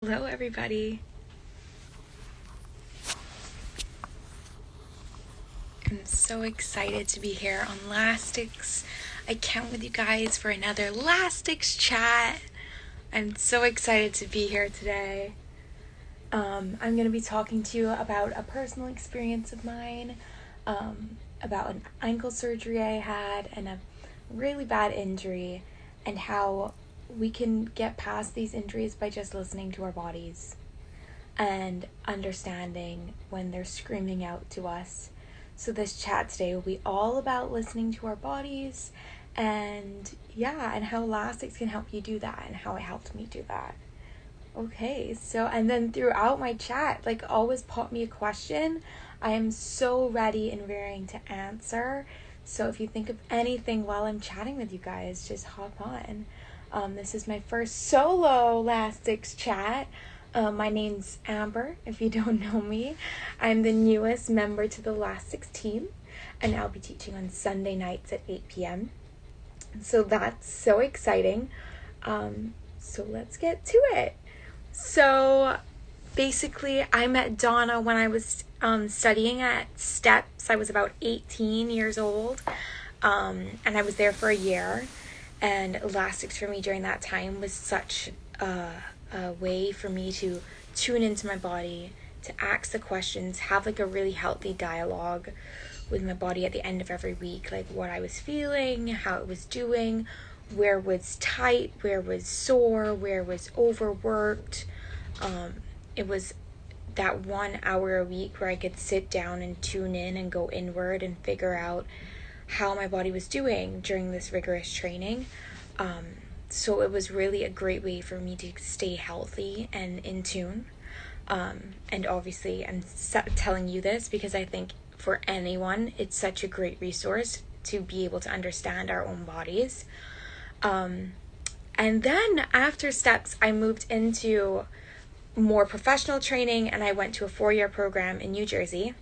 Hello everybody. I'm so excited to be here on Lastics. I count with you guys for another Lastics chat. I'm so excited to be here today. I'm going to be talking to you about a personal experience of mine, about an ankle surgery I had and a really bad injury, and how we can get past these injuries by just listening to our bodies and understanding when they're screaming out to us. So this chat today will be all about listening to our bodies and how Lastics can help you do that and how it helped me do that. Okay, so and then throughout my chat, always pop me a question. I am so ready and raring to answer. So if you think of anything while I'm chatting with you guys, just hop on. This is my first solo Lastics chat. My name's Amber, if you don't know me. I'm the newest member to the Lastics team, and I'll be teaching on Sunday nights at 8 p.m. So that's so exciting. So let's get to it. So basically, I met Donna when I was studying at Steps. I was about 18 years old, and I was there for a year. And Lastics for me during that time was such a way for me to tune into my body, to ask the questions, have a really healthy dialogue with my body at the end of every week, what I was feeling, how it was doing, where was tight, where was sore, where was overworked. It was that 1 hour a week where I could sit down and tune in and go inward and figure out how my body was doing during this rigorous training. So it was really a great way for me to stay healthy and in tune. And obviously I'm telling you this because I think for anyone, it's such a great resource to be able to understand our own bodies. And then after Steps, I moved into more professional training, and I went to a 4-year program in New Jersey.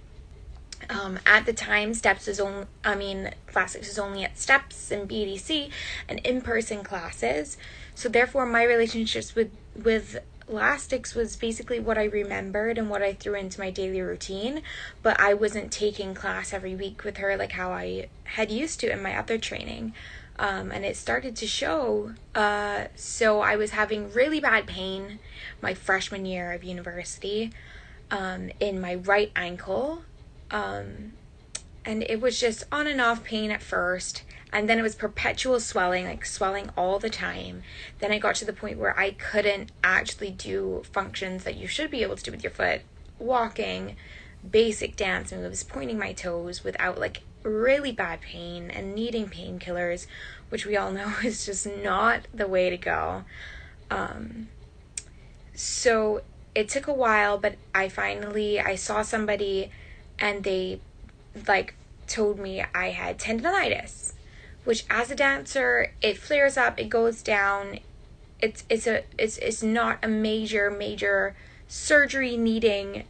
At the time, Lastics was only at Steps and BDC and in-person classes. So therefore, my relationships with Lastics was basically what I remembered and what I threw into my daily routine. But I wasn't taking class every week with her like how I had used to in my other training. And it started to show. So I was having really bad pain my freshman year of university in my right ankle. And it was just on and off pain at first, and then it was perpetual swelling, swelling all the time. Then I got to the point where I couldn't actually do functions that you should be able to do with your foot, walking, basic dance moves, pointing my toes without really bad pain and needing painkillers, which we all know is just not the way to go. So it took a while, but I saw somebody and they told me I had tendonitis, which as a dancer, it flares up, it goes down. It's not a major surgery needing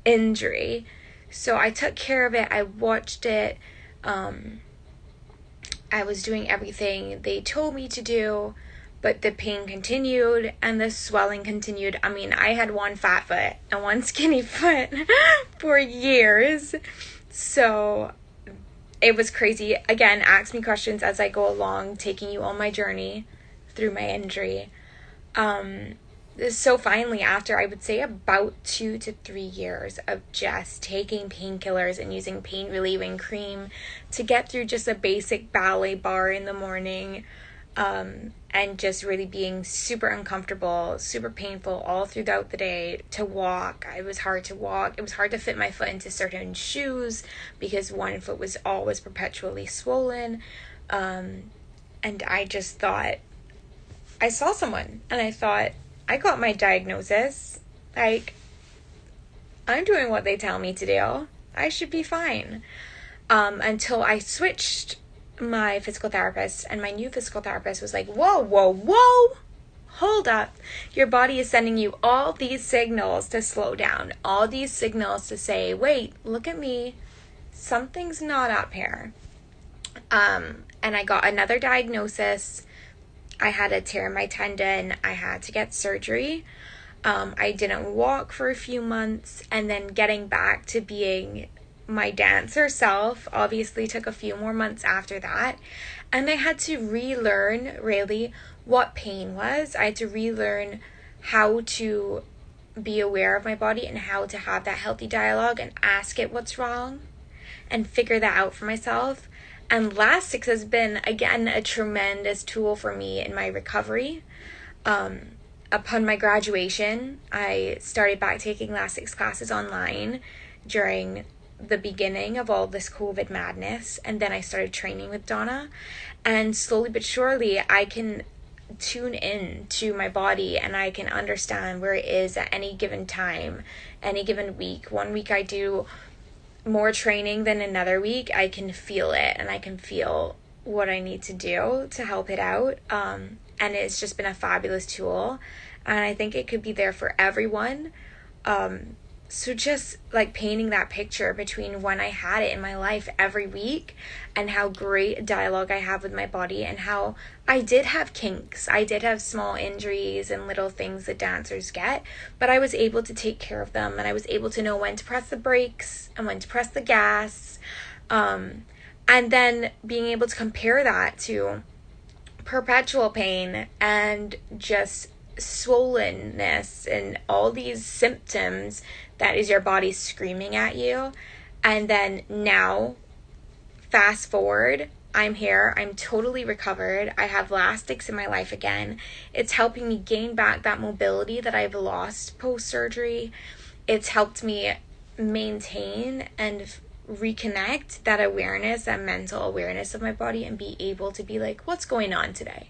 injury. So I took care of it. I watched it. I was doing everything they told me to do, but the pain continued and the swelling continued. I had one fat foot and one skinny foot for years. So it was crazy. Again, ask me questions as I go along, taking you on my journey through my injury. So finally, after I would say about 2 to 3 years of just taking painkillers and using pain relieving cream to get through just a basic ballet bar in the morning, and just really being super uncomfortable, super painful all throughout the day to walk. It was hard to walk. It was hard to fit my foot into certain shoes because one foot was always perpetually swollen. And I just thought, I saw someone and I thought, I got my diagnosis. I'm doing what they tell me to do. I should be fine. Until I switched my physical therapist, and my new physical therapist was like, whoa, hold up. Your body is sending you all these signals to slow down, all these signals to say, wait, look at me. Something's not up here. And I got another diagnosis. I had a tear in my tendon. I had to get surgery. I didn't walk for a few months, and then getting back to being my dancer self obviously took a few more months after that. And I had to relearn really what pain was. I had to relearn how to be aware of my body and how to have that healthy dialogue and ask it what's wrong and figure that out for myself. And Lastics has been, again, a tremendous tool for me in my recovery. Upon my graduation, I started back taking Lastics classes online during the beginning of all this COVID madness, and then I started training with Donna, and slowly but surely I can tune in to my body and I can understand where it is at any given time, any given week. One week I do more training than another week. I can feel it and I can feel what I need to do to help it out, and it's just been a fabulous tool, and I think it could be there for everyone. So just like painting that picture between when I had it in my life every week and how great a dialogue I have with my body, and how I did have kinks. I did have small injuries and little things that dancers get, but I was able to take care of them, and I was able to know when to press the brakes and when to press the gas. And then being able to compare that to perpetual pain and just swollenness and all these symptoms that is your body screaming at you. And then now, fast forward, I'm here, I'm totally recovered, I have Lastics in my life again. It's helping me gain back that mobility that I've lost post-surgery. It's helped me maintain and reconnect that awareness, that mental awareness of my body, and be able to be like, what's going on today?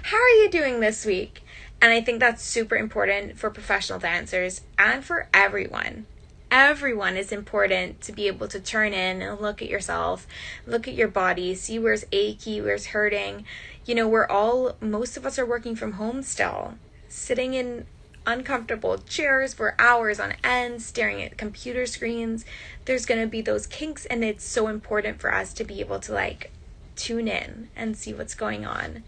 How are you doing this week? And I think that's super important for professional dancers and for everyone. Everyone is important to be able to turn in and look at yourself, look at your body, see where's achy, where's hurting. You know, most of us are working from home still, sitting in uncomfortable chairs for hours on end, staring at computer screens. There's going to be those kinks, and it's so important for us to be able to like tune in and see what's going on.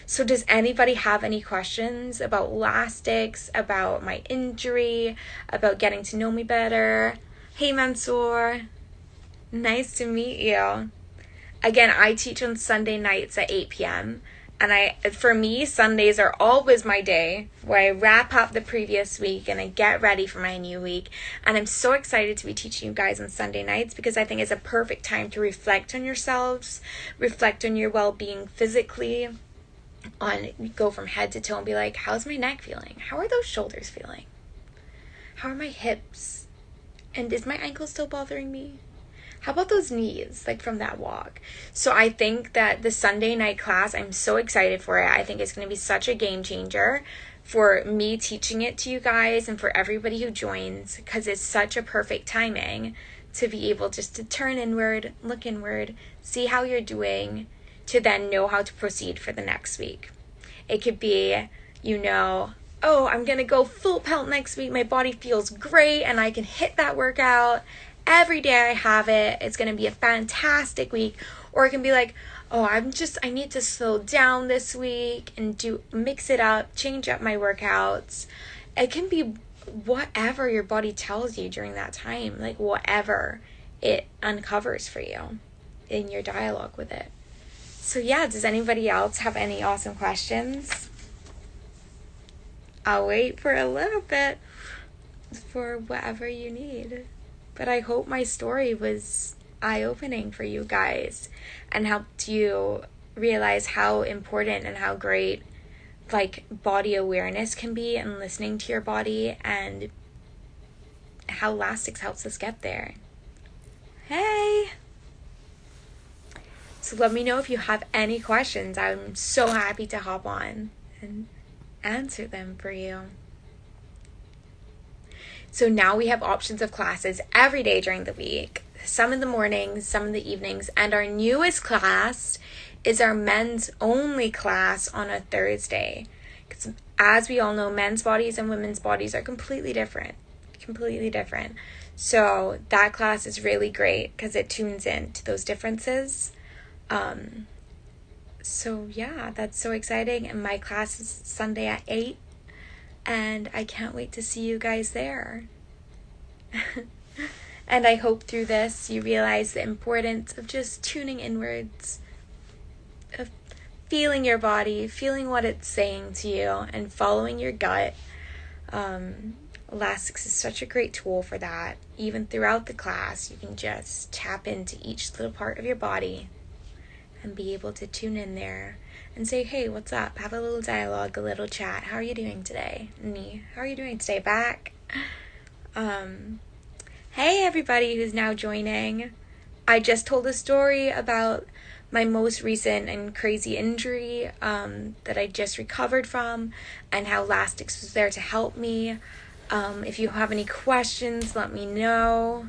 So does anybody have any questions about Lastics, about my injury, about getting to know me better? Hey Mansoor, nice to meet you. Again, I teach on Sunday nights at 8 p.m. And for me, Sundays are always my day where I wrap up the previous week and I get ready for my new week. And I'm so excited to be teaching you guys on Sunday nights because I think it's a perfect time to reflect on yourselves, reflect on your well-being physically, go from head to toe and be like, how's my neck feeling? How are those shoulders feeling? How are my hips? And is my ankle still bothering me? How about those knees, like from that walk? So I think that the Sunday night class, I'm so excited for it. I think it's going to be such a game changer for me teaching it to you guys and for everybody who joins, because it's such a perfect timing to be able just to turn inward, look inward, see how you're doing, to then know how to proceed for the next week. It could be, oh, I'm going to go full pelt next week. My body feels great and I can hit that workout every day I have it. It's going to be a fantastic week. Or it can be like, oh, I need to slow down this week and mix it up, change up my workouts. It can be whatever your body tells you during that time, like whatever it uncovers for you in your dialogue with it. So yeah, does anybody else have any awesome questions? I'll wait for a little bit for whatever you need. But I hope my story was eye-opening for you guys and helped you realize how important and how great like body awareness can be and listening to your body, and how Lastics helps us get there. Hey! So let me know if you have any questions. I'm so happy to hop on and answer them for you. So now we have options of classes every day during the week. Some in the mornings, some in the evenings. And our newest class is our men's only class on a Thursday. Because as we all know, men's bodies and women's bodies are completely different. So that class is really great because it tunes in to those differences. So yeah, that's so exciting. And my class is Sunday at 8. and I can't wait to see you guys there. And I hope through this you realize the importance of just tuning inwards, of feeling your body, feeling what it's saying to you, and following your gut. Lastics is such a great tool for that. Even throughout the class, you can just tap into each little part of your body and be able to tune in there and say, hey, what's up? Have a little dialogue, a little chat. How are you doing today? Me, how are you doing today? Back? Hey, everybody who's now joining. I just told a story about my most recent and crazy injury that I just recovered from, and how Lastics was there to help me. If you have any questions, let me know.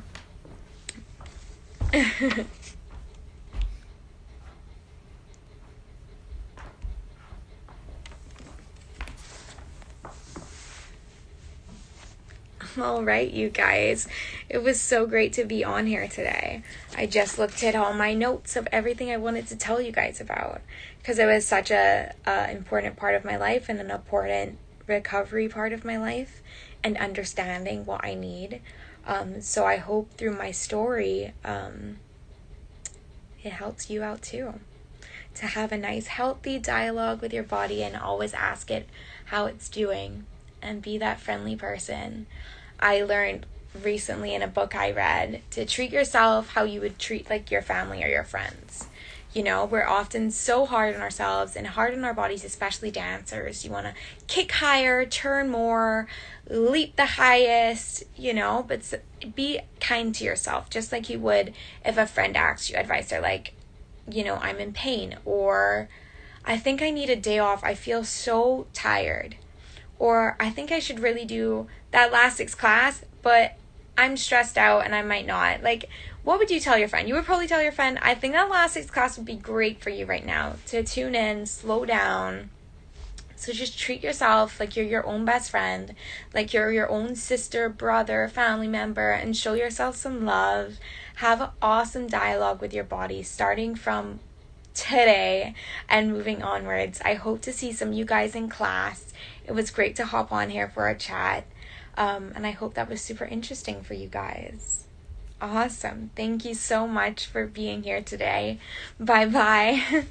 All right, you guys. It was so great to be on here today. I just looked at all my notes of everything I wanted to tell you guys about, because it was such a important part of my life and an important recovery part of my life, and understanding what I need. So I hope through my story, it helps you out too. To have a nice, healthy dialogue with your body and always ask it how it's doing and be that friendly person. I learned recently in a book I read to treat yourself how you would treat like your family or your friends. You know, we're often so hard on ourselves and hard on our bodies, especially dancers. You want to kick higher, turn more, leap the highest, you know, but be kind to yourself, just like you would if a friend asked you advice. They're like, you know, I'm in pain, or I think I need a day off. I feel so tired. Or I think I should really do that Lastics class, but I'm stressed out and I might not. Like, what would you tell your friend? You would probably tell your friend, I think that Lastics class would be great for you right now, to tune in, slow down. So just treat yourself like you're your own best friend, like you're your own sister, brother, family member, and show yourself some love. Have an awesome dialogue with your body, starting from today and moving onwards. I hope to see some of you guys in class. It was great to hop on here for a chat, and I hope that was super interesting for you guys. Awesome. Thank you so much for being here today. Bye-bye.